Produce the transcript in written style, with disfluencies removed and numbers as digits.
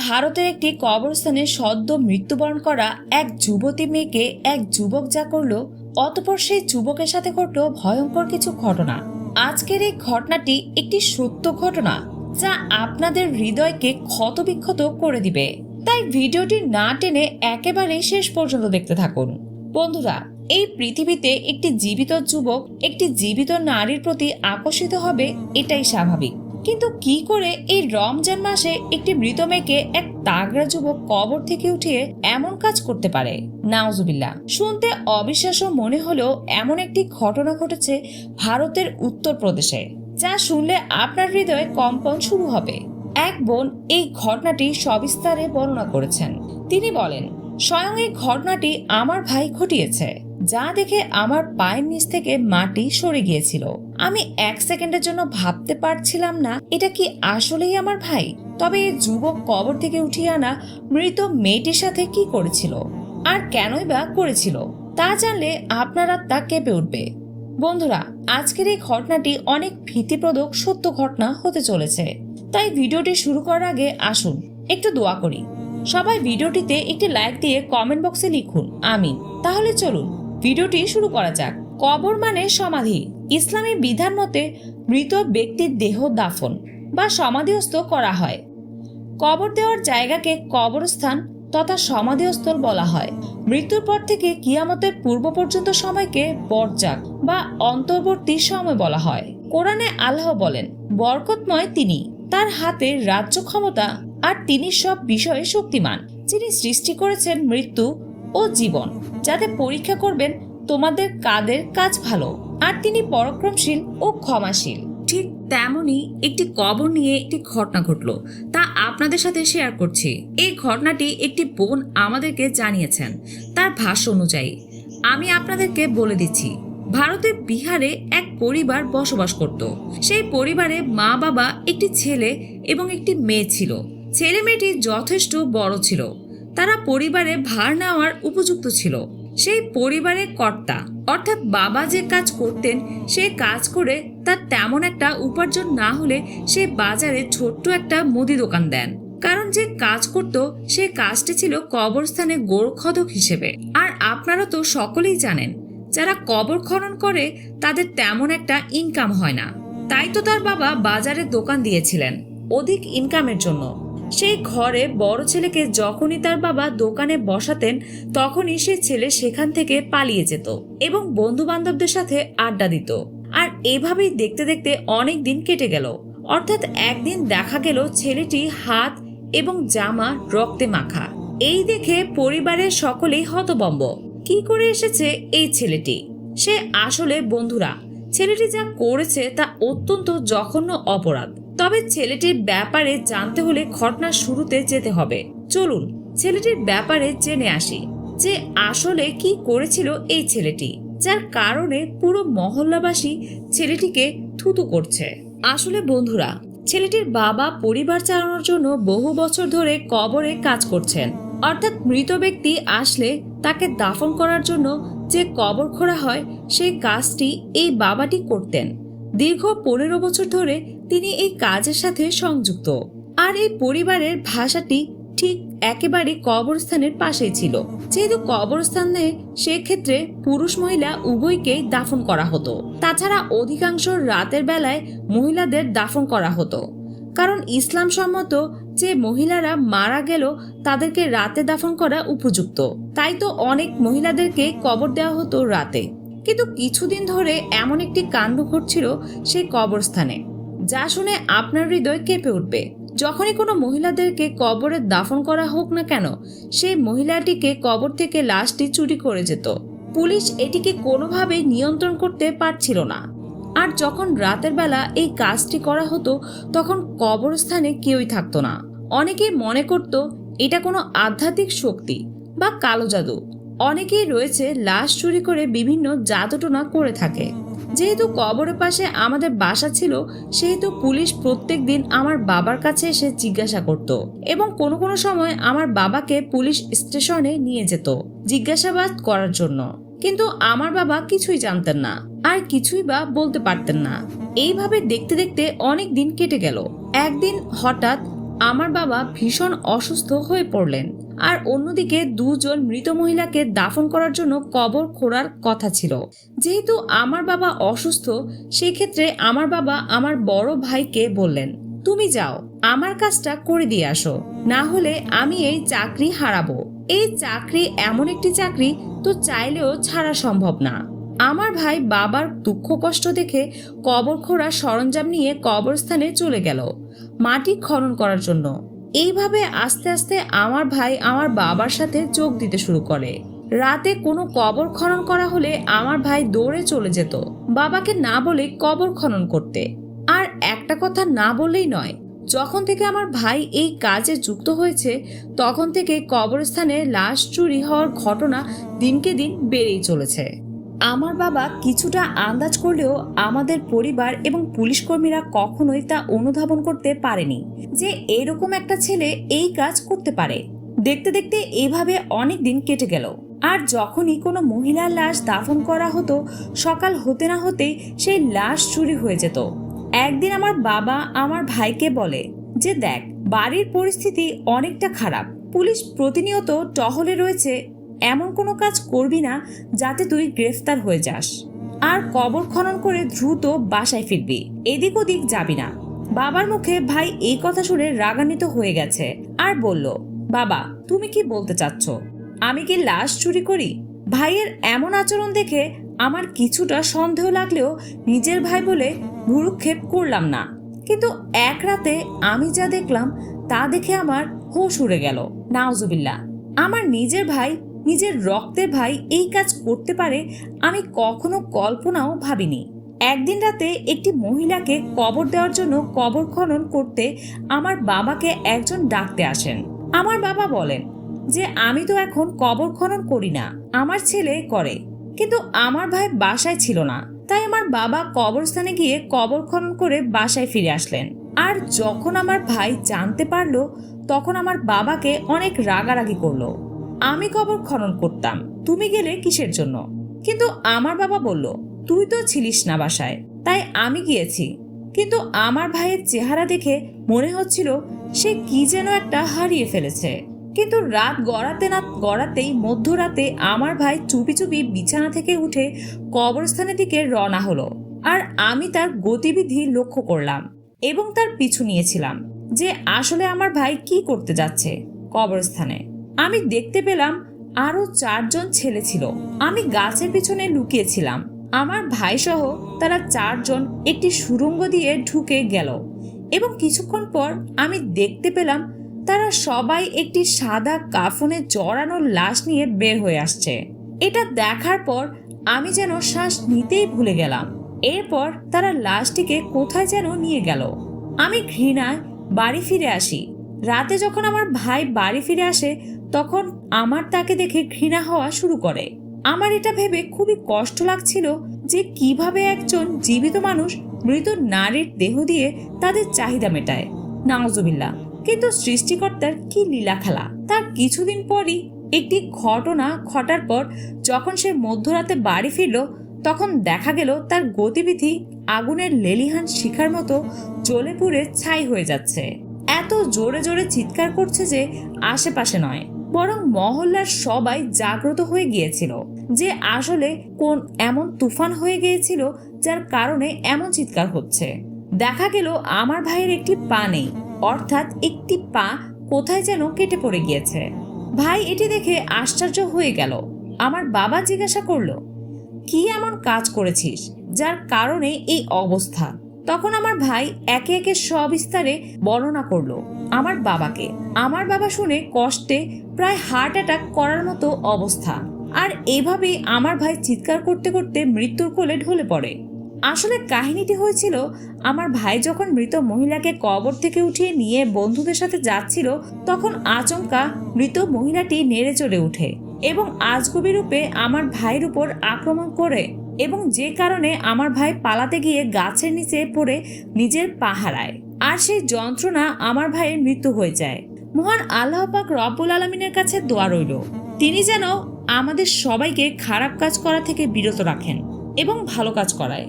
ভারতের একটি কবরস্থানে সদ্য মৃত্যুবরণ করা এক যুবতী মেয়েকে এক যুবক যা করলো, অতঃপর সেই যুবকের সাথে ঘটল ভয়ঙ্কর কিছু ঘটনা। আজকের এই ঘটনাটি একটি সত্য ঘটনা যা আপনাদের হৃদয়কে ক্ষতবিক্ষত করে দিবে। তাই ভিডিওটি না টেনে একেবারে শেষ পর্যন্ত দেখতে থাকুন। বন্ধুরা, এই পৃথিবীতে একটি জীবিত যুবক একটি জীবিত নারীর প্রতি আকর্ষিত হবে, এটাই স্বাভাবিক। কিন্তু কি করে এই রমজান মাসে একটি মৃত মেয়েকে এক তাগড়া যুবক কবর থেকে উঠিয়ে এমন কাজ করতে পারে? নাউজুবিল্লাহ। শুনতে অবিশ্বাস্য মনে হলেও এমন একটি ঘটনা ঘটেছে ভারতের উত্তরপ্রদেশে, যা শুনলে আপনার হৃদয়ে কম্পন শুরু হবে। এক বোন এই ঘটনাটি সবিস্তারে বর্ণনা করেছেন। তিনি বলেন, স্বয়ং এই ঘটনাটি আমার ভাই ঘটিয়েছে, যা দেখে আমার পায়ের নিচ থেকে মাটি সরে গিয়েছিল। আমি এক সেকেন্ডের জন্য ভাবতে পারছিলাম না এটা কি আসলেই আমার ভাই। তবে এই যুবক কবর থেকে উঠিয়ে আনা মৃত মেয়েটির সাথে কি করেছিল আর কেনই বা করেছিল তা জানলে আপনার আত্মা কেঁপে উঠবে। বন্ধুরা, আজকের এই ঘটনাটি অনেক ভীতিপ্রদক সত্য ঘটনা হতে চলেছে। তাই ভিডিওটি শুরু করার আগে আসুন একটু দোয়া করি। সবাই ভিডিওটিতে একটি লাইক দিয়ে কমেন্ট বক্সে লিখুন আমিন। তাহলে চলুন ভিডিওটি শুরু করা যাক। কবর মানে সমাধি। ইসলামী বিধান মতে মৃত ব্যক্তির দেহ দাফন বা সমাধিস্থ করা হয়। কবর দেওয়ার জায়গাকে কবরস্থান তথা সমাধিস্থল বলা হয়। মৃত্যুর পর থেকে কিয়ামতের পূর্ব পর্যন্ত সময়কে বরজাক বা অন্তর্বর্তী সময় বলা হয়। কোরআনে আল্লাহ বলেন, বরকতময় তিনি, তার হাতে রাজ্য ক্ষমতা, আর তিনি সব বিষয়ে শক্তিমান। যিনি সৃষ্টি করেছেন মৃত্যু ও জীবন, যাতে পরীক্ষা করবেন তোমাদের কাদের কাজ ভালো, আর তিনি পরাক্রমশীল ও ক্ষমাশীল। ঠিক তেমনই একটি কবর নিয়ে একটি ঘটনা ঘটলো, তা আপনাদের সাথে শেয়ার করছি। এই ঘটনাটি একটি বোন আমাদেরকে জানিয়েছেন। তার ভাষ্য অনুযায়ী আমি আপনাদেরকে বলে দিচ্ছি। ভারতের বিহারে এক পরিবার বসবাস করত। সেই পরিবারে মা বাবা, একটি ছেলে এবং একটি মেয়ে ছিল। ছেলে মেয়েটি যথেষ্ট বড় ছিল। তারা পরিবারে ভার নেওয়ার উপযুক্ত ছিল। সেই পরিবারের কর্তা অর্থাৎ বাবা যে কাজ করতেন, সেই কাজ করে তার তেমন একটা উপার্জন না হলে সে বাজারে ছোট্ট একটা মুদি দোকান দেন। কারণ যে কাজ করত সেই কাজটি ছিল কবরস্থানে গোরক্ষদক হিসেবে। আর আপনারা তো সকলেই জানেন, যারা কবর খনন করে তাদের তেমন একটা ইনকাম হয় না। তাই তো তার বাবা বাজারে দোকান দিয়েছিলেন অধিক ইনকামের জন্য। সেই ঘরে বড় ছেলেকে যখনই তার বাবা দোকানে বসাতেন, তখনই সেই ছেলে সেখান থেকে পালিয়ে যেত এবং বন্ধু বান্ধবদের সাথে আড্ডা দিত। আর এভাবেই দেখতে দেখতে অনেক দিন কেটে গেল। অর্থাৎ একদিন দেখা গেল ছেলেটি হাত এবং জামা রক্তে মাখা। এই দেখে পরিবারের সকলেই হতভম্ব। কি করে এসেছে এই ছেলেটি? সে আসলে বন্ধুরা, ছেলেটি যা করেছে তা অত্যন্ত জঘন্য অপরাধ। তবে ছেলেটির ব্যাপারে জানতে হলে ঘটনার শুরুতে যেতে হবে। চলুন ছেলেটির ব্যাপারে জেনে আসি যে আসলে কি করেছিল এই ছেলেটি, যার কারণে পুরো মহল্লাবাসী ছেলেটিকে থুতু করছে। আসলে বন্ধুরা, ছেলেটির বাবা পরিবার চালানোর জন্য বহু বছর ধরে কবরে কাজ করছেন। অর্থাৎ মৃত ব্যক্তি আসলে তাকে দাফন করার জন্য যে কবর খোঁড়া হয়, সেই কাজটি এই বাবাটি করতেন। দীর্ঘ 15 বছর ধরে তিনি এই কাজের সাথে সংযুক্ত। আর এই পরিবারের ভাষাটি ঠিক একেবারে কবরস্থানের পাশেই ছিল। যেহেতু কবরস্থানে সেক্ষেত্রে পুরুষ মহিলা উভয়কেই দাফন করা হতো। তাছাড়া অধিকাংশ রাতের বেলায় মহিলাদের দাফন করা হতো, কারণ ইসলাম সম্মত যে মহিলারা মারা গেল তাদেরকে রাতে দাফন করা উপযুক্ত। তাই তো অনেক মহিলাদেরকে কবর দেওয়া হতো রাতে। কিন্তু কিছুদিন ধরে এমন একটি কাণ্ড ঘটছিল সেই কবরস্থানে, যা শুনে আপনার হৃদয় কেঁপে উঠবে। যখনই কোনো মহিলাদেরকে কবরে দাফন করা হোক না কেন, সেই মহিলাটিকে কবর থেকে লাশটি চুরি করে যেত। পুলিশ এটিকে কোনোভাবেই নিয়ন্ত্রণ করতে পারছিল না। আর যখন রাতের বেলা এই কাজটি করা হতো, তখন কবরস্থানে কেউই থাকতো না। অনেকেই মনে করত এটা কোনো আধ্যাত্মিক শক্তি বা কালো জাদু। অনেকেই রয়েছে লাশ চুরি করে বিভিন্ন জাদুটোনা করে থাকে। যেহেতু কবরের পাশে আমাদের বাসা ছিল, সেহেতু পুলিশ প্রত্যেক দিন আমার বাবার কাছে এসে জিজ্ঞাসা করত এবং কোনো কোনো সময় আমার বাবাকে পুলিশ স্টেশনে নিয়ে যেত জিজ্ঞাসাবাদ করার জন্য। কিন্তু আমার বাবা কিছুই জানতেন না, আর কিছুই বা বলতে পারতেন না। এইভাবে দেখতে দেখতে অনেক দিন কেটে গেল। একদিন হঠাৎ আমার বাবা ভীষণ অসুস্থ হয়ে পড়লেন। আর অন্যদিকে দুজন মৃত মহিলাকে দাফন করার জন্য কবর খোঁড়ার কথা ছিল। যেহেতু আমার বাবা অসুস্থ, সেই ক্ষেত্রে আমার বাবা আমার বড় ভাইকে বললেন, তুমি যাও, আমার কাজটা করে দিয়ে আসো, না হলে আমি এই চাকরি হারাবো। এই চাকরি এমন একটি চাকরি তো চাইলেও ছাড়া সম্ভব না। আমার ভাই বাবার দুঃখ কষ্ট দেখে কবর খোঁড়ার সরঞ্জাম নিয়ে কবরস্থানে চলে গেল মাটি খনন করার জন্য। এইভাবে আস্তে আস্তে আমার ভাই আমার বাবার সাথে যোগ দিতে শুরু করে। রাতে কোনো কবর খনন করা হলে আমার ভাই দৌড়ে চলে যেত বাবাকে না বলে কবর খনন করতে। আর একটা কথা না বললেই নয়, যখন থেকে আমার ভাই এই কাজে যুক্ত হয়েছে তখন থেকে কবরস্থানে লাশ চুরি হওয়ার ঘটনা দিনকে দিন বেড়েই চলেছে। আমার বাবা কিছুটা আন্দাজ করলেও আমাদের পরিবার এবং পুলিশ কর্মীরা কখনোই তা অনুধাবন করতে পারেনি যে এরকম একটা ছেলে এই কাজ করতে পারে। দেখতে দেখতে এভাবে অনেক দিন কেটে গেল। আর যখনই কোনো মহিলার লাশ দাফন করা হতো, সকাল হতে না হতেই সেই লাশ চুরি হয়ে যেত। একদিন আমার বাবা আমার ভাইকে বলে যে, দেখ, বাড়ির পরিস্থিতি অনেকটা খারাপ, পুলিশ প্রতিনিয়ত টহলে রয়েছে, এমন কোনো কাজ করবি না যাতে তুই গ্রেফতার হয়ে যাস। আর কবর খনন করে দ্রুত বাসায় ফিরবি, এদিক ওদিক যাবি না। বাবার মুখে ভাই এই কথা শুনে রাগান্বিত হয়ে গেছে আর বলল, বাবা, তুমি কি বলতে চাচ্ছ? আমি কি লাশ চুরি করি? ভাইয়ের এমন আচরণ দেখে আমার কিছুটা সন্দেহ লাগলেও নিজের ভাই বলে ভুরুক্ষেপ করলাম না। কিন্তু এক রাতে আমি যা দেখলাম তা দেখে আমার হোশ উড়ে গেল। নাউজুবিল্লাহ, আমার নিজের ভাই, নিজের রক্তের ভাই এই কাজ করতে পারে আমি কখনো কল্পনাও ভাবিনি। একদিন রাতে একটি মহিলাকে কবর দেওয়ার জন্য কবর খনন করতে আমার বাবাকে একজন ডাকতে আসেন। আমার বাবা বলেন যে, আমি তো এখন কবর খনন করি না, আমার ছেলে করে। কিন্তু আমার ভাই বাসায় ছিল না, তাই আমার বাবা কবরস্থানে গিয়ে কবর খনন করে বাসায় ফিরে আসলেন। আর যখন আমার ভাই জানতে পারলো তখন আমার বাবাকে অনেক রাগারাগি করলো। আমি কবর খনন করতাম, তুমি গেলে কিসের জন্য? কিন্তু আমার বাবা বলল, তুই তো ছিলিস না বাসায়, তাই আমি গিয়েছি। কিন্তু আমার ভাইয়ের চেহারা দেখে মনে হচ্ছিল সে কি যেন একটা হারিয়ে ফেলেছে। কিন্তু রাত গড়াতে না গড়াতেই মধ্যরাতে আমার ভাই চুপি চুপি বিছানা থেকে উঠে কবরস্থানের দিকে রওনা হলো। আর আমি তার গতিবিধি লক্ষ্য করলাম এবং তার পিছু নিয়েছিলাম যে আসলে আমার ভাই কি করতে যাচ্ছে কবরস্থানে। আমি দেখতে পেলাম আরো 4 জন ছেলে ছিল। আমি গাছের পিছনে লুকিয়েছিলাম। আমার ভাই সহ তারা 4 জন একটি সুড়ঙ্গ দিয়ে ঢুকে গেল এবং কিছুক্ষণ পর আমি দেখতে পেলাম তারা সবাই একটি সাদা কাফনে জড়ানো লাশ নিয়ে বের হয়ে আসছে। এটা দেখার পর আমি যেন শ্বাস নিতেই ভুলে গেলাম। এরপর তারা লাশটিকে কোথায় যেন নিয়ে গেল। আমি ঘৃণায় বাড়ি ফিরে আসি। রাতে যখন আমার ভাই বাড়ি ফিরে আসে তখন আমার তাকে দেখে ঘৃণা হওয়া শুরু করে। আমার এটা ভেবে খুবই কষ্ট লাগছিল যে কিভাবে একজন জীবিত মানুষ মৃত নারীর দেহ দিয়ে তাদের চাহিদা মেটায়। নাউজুবিল্লাহ। কিন্তু সৃষ্টিকর্তার কি লীলা খেলা। তার কিছুদিন পরই একটি ঘটনা ঘটার পর যখন সে মধ্যরাতে বাড়ি ফিরল তখন দেখা গেল তার গতিবিধি আগুনের লেলিহান শিখার মতো জ্বলে পুড়ে ছাই হয়ে যাচ্ছে। এত জোরে জোরে চিৎকার করছে যে আশেপাশে নয়, বরং মহল্লার সবাই জাগ্রত হয়ে গিয়েছিল যে আসলে কোন এমন তুফান হয়ে গিয়েছিল যার কারণে এমন চিৎকার হচ্ছে। দেখা গেল আমার ভাইয়ের একটি পা নেই, অর্থাৎ একটি পা কোথায় যেন কেটে পড়ে গিয়েছে। ভাই এটি দেখে আশ্চর্য হয়ে গেল। আমার বাবা জিজ্ঞাসা করলো, কি এমন কাজ করেছিস যার কারণে এই অবস্থা? তখন আমার ভাই একে একে সবিস্তারে বর্ণনা করলো আমার বাবাকে। আমার বাবা শুনে কষ্টে প্রায় হার্ট অ্যাটাক করার মতো অবস্থা। আর এইভাবেই আমার ভাই চিৎকার করতে করতে মৃত্যুর কোলে ঢলে পড়ে। আসলে কাহিনীটি হয়েছিল, আমার ভাই যখন মৃত মহিলাকে কবর থেকে উঠিয়ে নিয়ে বন্ধুদের সাথে যাচ্ছিল তখন আচমকা মৃত মহিলাটি নেড়ে চড়ে উঠে এবং আজগুবি রূপে আমার ভাইয়ের উপর আক্রমণ করে এবং যে কারণে আমার ভাই পালাতে গিয়ে গাছের নিচে পড়ে নিজের পা হারায়। আর সেই যন্ত্রণা আমার ভাইয়ের মৃত্যু হয়ে যায়। মহান আল্লাহ পাক রব্বুল আলামিনের কাছে দোয়া রইল তিনি যেন আমাদের সবাইকে খারাপ কাজ করা থেকে বিরত রাখেন এবং ভালো কাজ করায়।